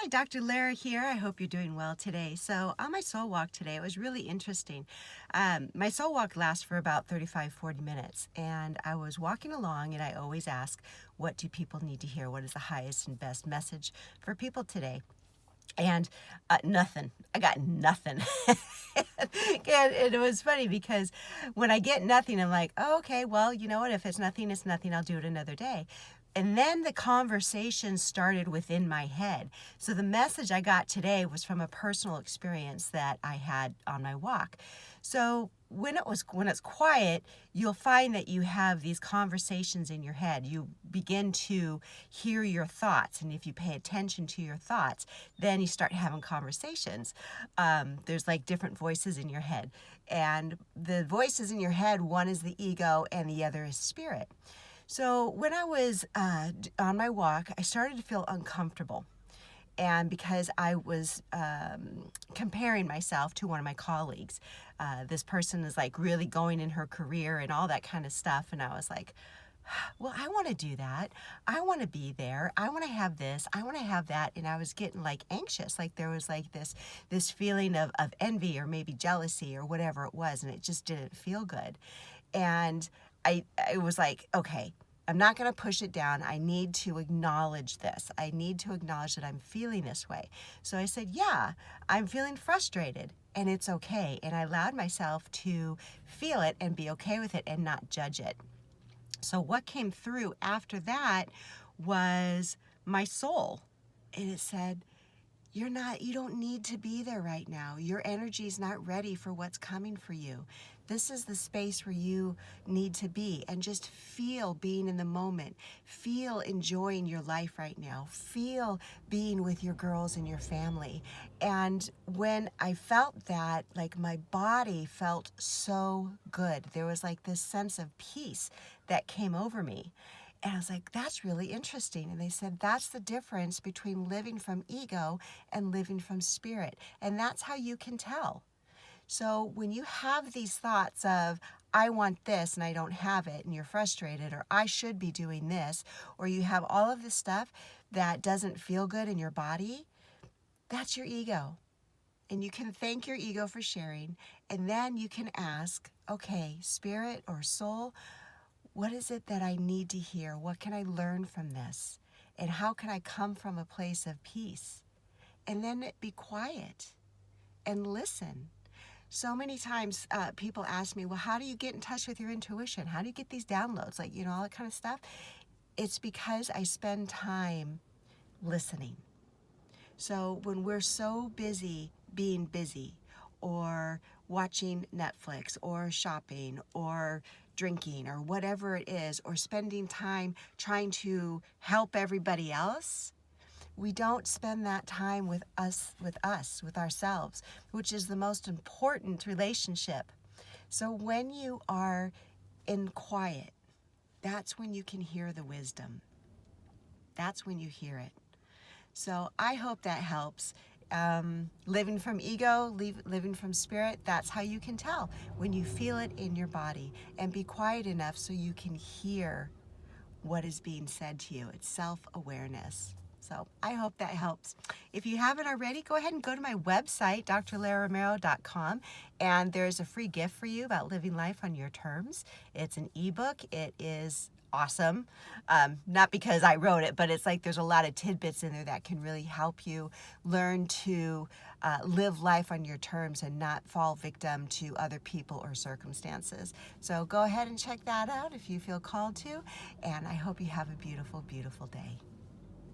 Hi, Dr. Lara here. I hope you're doing well today. So on my soul walk today, it was really interesting. My soul walk lasts for about 35-40 minutes. And I was walking along and I always ask, what do people need to hear? What is the highest and best message for people today? And nothing. I got nothing. And it was funny because when I get nothing, I'm like, oh, okay, well, you know what? If it's nothing, it's nothing. I'll do it another day. And then the conversation started within my head. So the message I got today was from a personal experience that I had on my walk. So when it's quiet, you'll find that you have these conversations in your head. You begin to hear your thoughts, and if you pay attention to your thoughts, then you start having conversations. There's like different voices in your head, and the voices in your head, one is the ego and the other is spirit. So when I was on my walk, I started to feel uncomfortable. And because I was comparing myself to one of my colleagues, this person is like really going in her career and all that kind of stuff. And I was like, well, I want to do that. I want to be there. I want to have this. I want to have that. And I was getting like anxious. Like there was like this feeling of envy or maybe jealousy or whatever it was. And it just didn't feel good. And I was like, okay, I'm not going to push it down. I need to acknowledge this. I need to acknowledge that I'm feeling this way. So I said, yeah, I'm feeling frustrated and it's okay. And I allowed myself to feel it and be okay with it and not judge it. So what came through after that was my soul. And it said, you don't need to be there right now. Your energy is not ready for what's coming for you. This is the space where you need to be, and just feel being in the moment. Feel enjoying your life right now. Feel being with your girls and your family. And when I felt that, like my body felt so good. There was like this sense of peace that came over me. And I was like, that's really interesting. And they said, that's the difference between living from ego and living from spirit. And that's how you can tell. So when you have these thoughts of, I want this and I don't have it, and you're frustrated, or I should be doing this, or you have all of this stuff that doesn't feel good in your body, that's your ego. And you can thank your ego for sharing. And then you can ask, okay, spirit or soul, what is it that I need to hear? What can I learn from this? And how can I come from a place of peace? And then be quiet and listen. So many times people ask me, well, how do you get in touch with your intuition? How do you get these downloads? Like, all that kind of stuff. It's because I spend time listening. So when we're so busy being busy, or watching Netflix, or shopping, or drinking, or whatever it is, or spending time trying to help everybody else, we don't spend that time with ourselves, which is the most important relationship. So when you are in quiet, that's when you can hear the wisdom. That's when you hear it. So I hope that helps. Living from ego, living from spirit, that's how you can tell when you feel it in your body. And be quiet enough so you can hear what is being said to you. It's self-awareness. So I hope that helps. If you haven't already, go ahead and go to my website, drlararomero.com, and there's a free gift for you about living life on your terms. It's an ebook. It is awesome. Not because I wrote it, but it's like there's a lot of tidbits in there that can really help you learn to live life on your terms and not fall victim to other people or circumstances. So go ahead and check that out if you feel called to, and I hope you have a beautiful, beautiful day.